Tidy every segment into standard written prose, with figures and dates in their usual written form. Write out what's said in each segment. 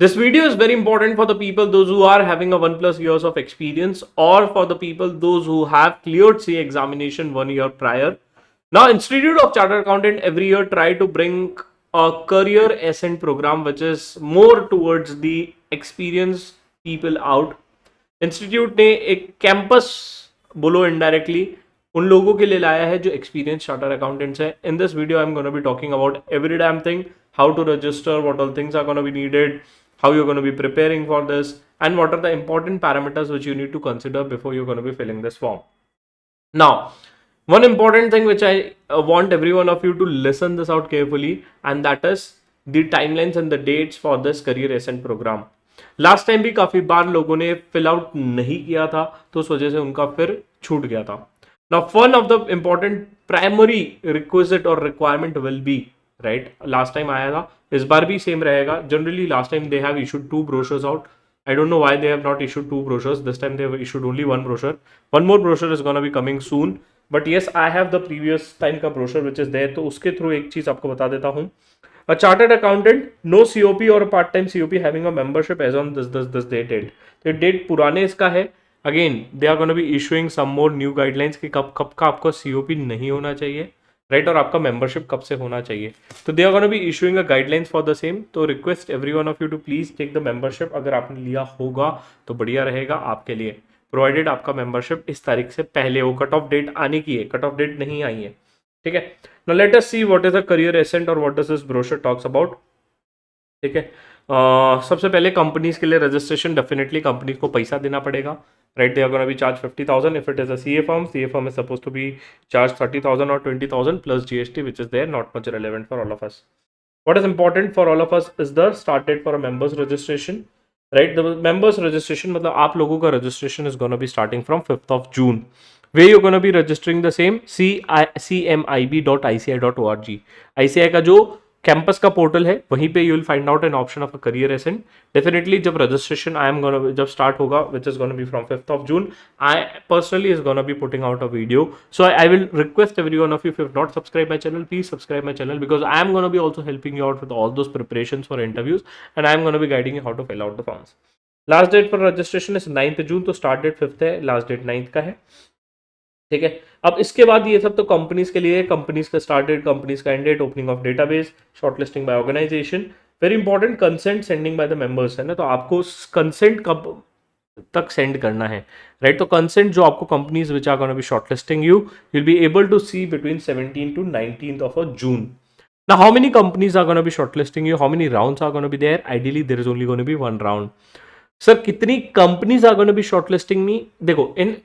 This video is very important for the people those who are having a 1+ years of experience, or for the people those who have cleared CA examination 1 year prior. Now, Institute of Chartered Accountant every year try to bring a career ascent program which is more towards the experienced people out. Institute ने एक campus बोलो indirectly उन लोगों के लिए लाया है जो एक्सपीरियंस चार्टर अकाउंटेंट्स है. In this video I am gonna be talking about every damn thing, how to register, what all things are gonna be needed, how you're going to be preparing for this, and what are the important parameters which you need to consider before you're going to be filling this form. Now, one important thing which I want every one of you to listen this out carefully, and that is the timelines and the dates for this career ascent program. Last time भी काफी बार लोगों ने fill out नहीं किया था, तो उस वजह से उनका फिर छूट गया था. Now one of the important primary requisite और requirement will be, right, last time आया था, इस बार भी सेम रहेगा. Generally last time they have issued 2 brochures आउट. I don't know why they have not issued 2 brochures. This time they have issued only 1 brochure. One more brochure is going to be coming soon. But yes, I have the previous time का brochure which is there. तो उसके through एक चीज आपको बता देता हूँ. A chartered accountant, no COP or a part-time COP having a membership as on this date. तो डेट पुराने इसका है. Again, they are going to be issuing some more new guidelines कि कब का आपको COP नहीं होना चाहिए, राइट, और आपका मेंबरशिप कब से होना चाहिए. तो they are gonna be issuing a guidelines for the same. तो request every one of you to please take the membership. अगर आपने लिया होगा तो बढ़िया रहेगा आपके लिए, प्रोवाइडेड आपका मेंबरशिप इस तारीख से पहले हो. कट ऑफ डेट आने की है, कट ऑफ डेट नहीं आई है, ठीक है. Now let us see what is a career ascent और what does this brochure talks about. ठीक है, सबसे पहले कंपनीज के लिए रजिस्ट्रेशन, डेफिनेटली कंपनीज को पैसा देना पड़ेगा, right? They are going to be charged 50,000. If it is a CA firm is supposed to be charged 30,000 or 20,000 plus GST, which is there, not much relevant for all of us. What is important for all of us is the start date for a members registration, right? The members registration मतलब आप लोगों का registration is going to be starting from 5th of June. Where you're going to be registering the same cmib.ici.org. ICI का जो campus का portal है वहीं पे you will find out an option of a career ascent. Definitely जब registration जब start होगा which is gonna be from 5th of June, I personally is gonna be putting out a video. So I will request every one of you, if you have not subscribe my channel, please subscribe my channel, because I am gonna be also helping you out with all those preparations for interviews, and I am gonna be guiding you how to fill out the forms. Last date for registration is 9th June, तो start date 5th है, last date 9th का है, ठीक है. अब इसके बाद ये सब तो कंपनीज के लिए, कंपनीज का स्टार्ट डेट, कंपनीज का end date, opening of database, shortlisting by organisation, very important, consent sending by the members है ना. तो आपको कंसेंट कब तक सेंड करना है, राइट? तो कंसेंट जो आपको companies which are gonna be shortlisting you will be able to see between 17 to 19th of June. Now, how many companies are going to be shortlisting you? How many rounds are going to be there? Ideally, there is only going to be 1 round. Sir, कितनी companies are going to be shortlisting me? देखो, in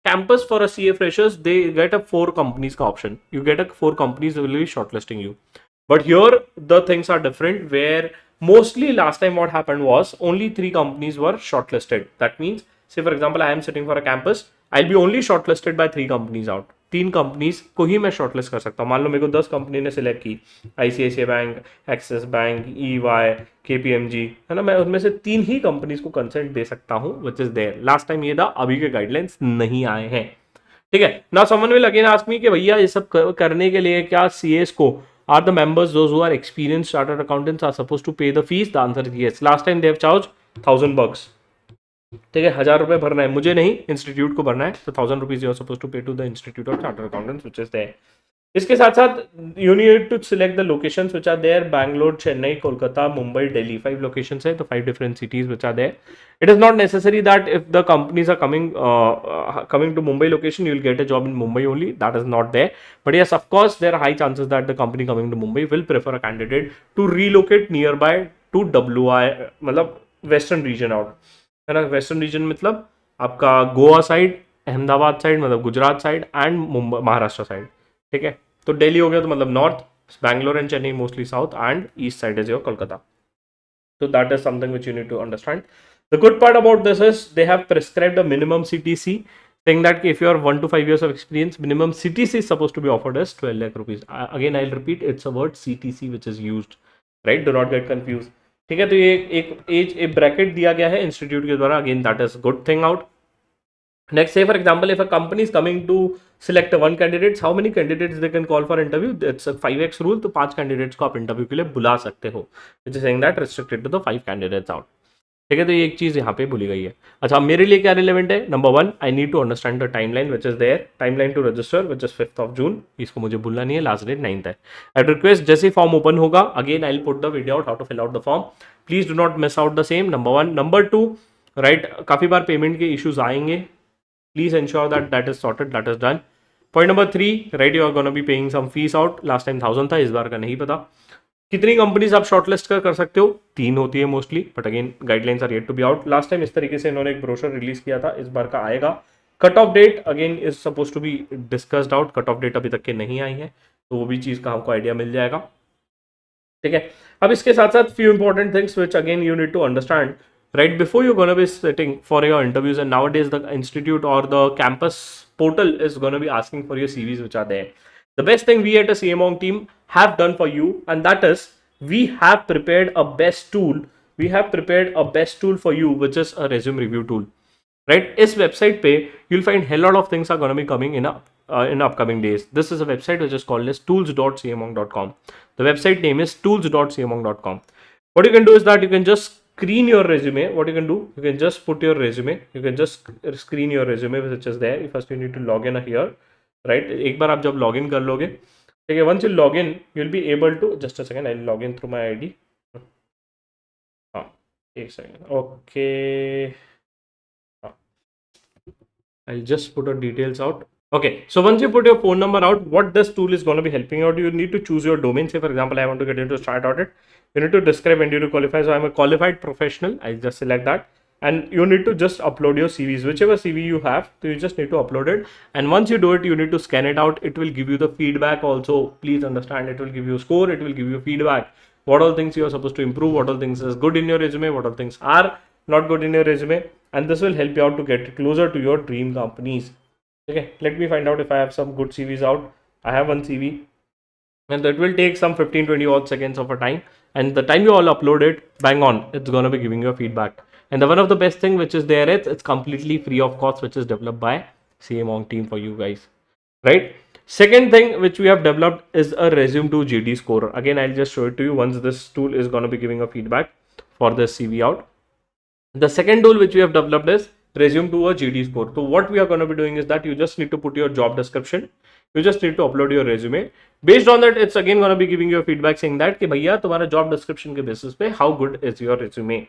campus for a CA freshers, they get a 4 companies का option. You get a 4 companies will be shortlisting you. But here the things are different, where mostly last time what happened was only 3 companies were shortlisted. That means, say for example, I am sitting for a campus, I'll be only shortlisted by 3 companies out. 3 companies को ही मैं shortlist कर सकता हूँ. मान लो मेरे को 10 company ने select की, ICICI bank, axis bank, EY, KPMG, है ना, मैं उनमें से 3 ही कंपनीज को कंसेंट दे सकता हूँ, which is there. Last time ये था, अभी के गाइडलाइंस नहीं आए हैं, ठीक है. Now someone will again ask me कि भैया ये सब करने के लिए क्या CAs को are the members those who are experienced chartered accountants are suppose to pay the fees? The answer is yes. Last time they have charge $1,000, ठीक है, 1000 रुपये भरना है, मुझे नहीं, इंस्टीट्यूट को भरना है. तो 1000 rupees you are suppose to pay to the institute of chartered accountants which is there. इसके साथ साथ you need to select the locations which are there. Bangalore, Chennai, Kolkata, Mumbai, Delhi, 5 locations है, तो 5 different cities which are there. It is not necessary that if the companies are coming to Mumbai location, you will get a job in Mumbai only. That is not there. But yes, of course there are high chances that the company coming to Mumbai will prefer a candidate to relocate nearby to WI, मतलब western region out, है ना. Western region मतलब आपका Goa side, Ahmedabad side मतलब Gujarat side, and Mumbai Maharashtra side, ठीक है. तो दिल्ली हो गया तो मतलब north, Bangalore and Chennai mostly south, and east side is your Kolkata. So that is something which you need to understand. The good part about this is they have prescribed a minimum CTC, saying that if you are 1 to 5 years of experience, minimum CTC is supposed to be offered as 12 lakh rupees. Again, I'll repeat, it's a word CTC which is used, right? Do not get confused. ठीक है, तो ये एक as A bracket दिया गया है institute के द्वारा. Again that is good thing out. Next, say for example, if a company is coming to select one candidates. How many candidates they can call for interview? It's a 5x rule. तो 5 candidates को आप interview के लिए बुला सकते हो. Which is saying that restricted to the 5 candidates out. ठीक है, तो ये एक चीज़ यहाँ पे भूली गई है. अच्छा, मेरे लिए क्या रिलेवेंट है? Number 1, I need to understand the timeline which is there. Timeline to register which is 5th of June. इसको मुझे भूलना नहीं है, लास्ट डेट 9th है. आई रिक्वेस्ट जैसे फॉर्म ओपन होगा, again I will put the video out how to fill out the form. Please do not miss out the same. Number 1. Number 2, right, काफ़ी बार पेमेंट के issues आएंगे. Please ensure that that is sorted, that is done. Point number 3, right, you are gonna be paying some fees out. Last time 1000 था, इस बार का नहीं पता. कितनी कंपनीज आप शॉर्टलिस्ट कर सकते हो? 3 होती है mostly, but again guidelines are yet to be out. Last time इस तरीके से इन्होंने एक ब्रोशर रिलीज किया था, इस बार का आएगा. Cut off date again is suppose to be discussed out. Cut off date अभी तक के नहीं आई है, तो वो भी चीज़ का हमको आइडिया मिल जाएगा. ठीक है, अब इसके साथ साथ few important things which again you need to understand right before you're going to be sitting for your interviews, and nowadays the institute or the campus portal is going to be asking for your CVs which are there. The best thing we at a CMONG team have done for you, and that is we have prepared a best tool. We have prepared a best tool for you, which is a resume review tool. Right? This website pe you'll find hell lot of things are going to be coming in upcoming days. This is a website which is called as tools.cmong.com. The website name is tools.cmong.com. What you can do is that you can just screen your resume. What you can do, you can just put your resume, you can just screen your resume which is there. First you need to log in here, right? एक बार आप जब log in कर लोगे, ठीक है, once you log in you'll be able to, just a second, I'll log in through my ID. हाँ, एक second, okay, I'll just put the details out. Okay, so once you put your phone number out, what this tool is going to be helping you out, you need to choose your domain. Say for example, I want to get into Start Audit. You need to describe when you qualify. So I'm a qualified professional. I just select that, and you need to just upload your CVs, whichever CV you have. So you just need to upload it, and once you do it, you need to scan it out. It will give you the feedback also. Please understand, it will give you a score. It will give you feedback. What all things you are supposed to improve. What all things is good in your resume. What all things are not good in your resume, and this will help you out to get closer to your dream companies. Okay, let me find out if I have some good CVs out. I have one CV, and that will take some 15-20 odd seconds of a time, and the time you all upload it, bang on, it's gonna be giving you a feedback. And the one of the best thing which is there is it's completely free of cost, which is developed by CMONG team for you guys, right? Second thing which we have developed is a resume to JD scorer. Again, I'll just show it to you once this tool is gonna be giving a feedback for this CV out. The second tool which we have developed is resume to a JD score. So what we are going to be doing is that you just need to put your job description. You just need to upload your resume. Based on that, it's again going to be giving you a feedback saying that कि भैया तुम्हारा job description के basis पे how good is your resume,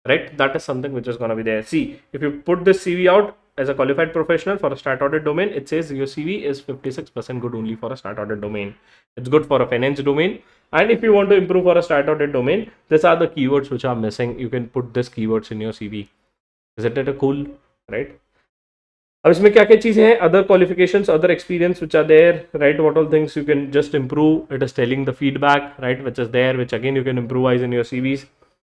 right? That is something which is going to be there. See, if you put this CV out as a qualified professional for a Start Audit domain, it says your CV is 56% good only for a Start Audit domain. It's good for a finance domain. And if you want to improve for a Start Audit domain, these are the keywords which are missing. You can put these keywords in your CV. Isn't it a cool, right? अब इसमें क्या क्या चीज़ें हैं? Other qualifications, other experience which are there, right? What all things you can just improve. It is telling the feedback, right, which is there, which again you can improvise in your CVs.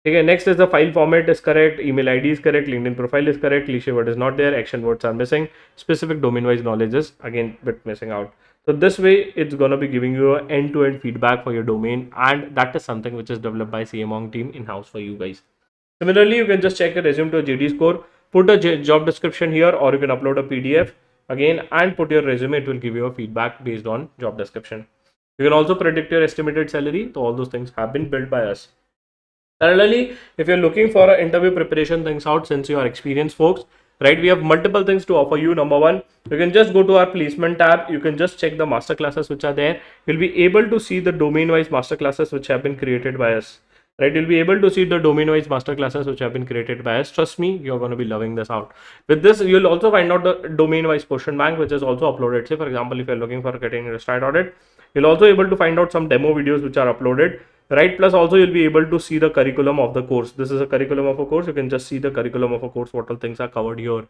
Okay, next is the file format is correct, email ID is correct, LinkedIn profile is correct, cliche word is not there, action words are missing, specific domain wise knowledge is again bit missing out. So this way it's gonna be giving you an end-to-end feedback for your domain, and that is something which is developed by CMONG team in-house for you guys. Similarly, you can just check a resume to a JD score, put a job description here, or you can upload a PDF again and put your resume. It will give you a feedback based on job description. You can also predict your estimated salary. So all those things have been built by us. Parallelly, if you're looking for an interview preparation things out, since you are experienced folks, right, we have multiple things to offer you. Number one, you can just go to our placement tab. You can just check the master classes which are there. You'll be able to see the domain wise master classes which have been created by us. Right, you'll be able to see the domain-wise master classes which have been created by us. Trust me, you're going to be loving this out. With this, you'll also find out the domain-wise question bank, which is also uploaded. Say, for example, if you're looking for getting a Start Audit, you'll also be able to find out some demo videos which are uploaded. Right, plus also you'll be able to see the curriculum of the course. This is a curriculum of a course. You can just see the curriculum of a course. What all things are covered here.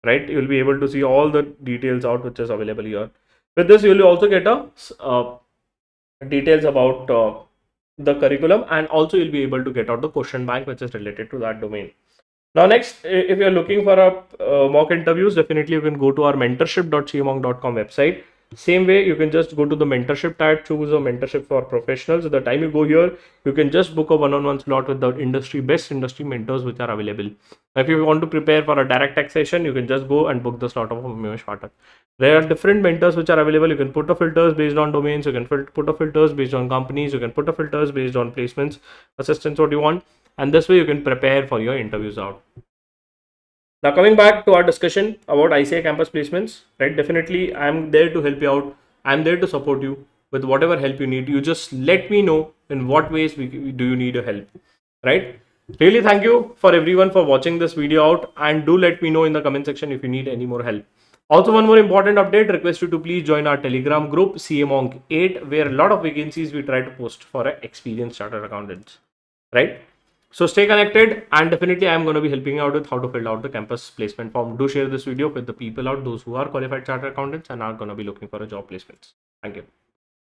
Right, you'll be able to see all the details out which is available here. With this, you'll also get a details about the curriculum, and also you'll be able to get out the question bank which is related to that domain. Now next, if you're looking for a mock interviews, definitely you can go to our mentorship.cmong.com website. Same way, you can just go to the mentorship tab, choose a mentorship for professionals. The time you go here, you can just book a one-on-one slot with the best industry mentors which are available. If you want to prepare for a direct taxation, you can just go and book the slot of Miosh Pathak. There are different mentors which are available. You can put a filters based on domains. You can put a filters based on companies. You can put a filters based on placements, assistants, what you want. And this way you can prepare for your interviews out. Now coming back to our discussion about ICI campus placements, right? Definitely I'm there to help you out. I'm there to support you with whatever help you need. You just let me know in what ways do you need your help, right? Really thank you for everyone for watching this video out, and do let me know in the comment section if you need any more help. Also, one more important update, request you to please join our Telegram group CMonk 8, where a lot of vacancies we try to post for experienced chartered accountants, right? So stay connected, and definitely I'm going to be helping you out with how to fill out the campus placement form. Do share this video with the people out, those who are qualified chartered accountants and are going to be looking for a job placements. Thank you.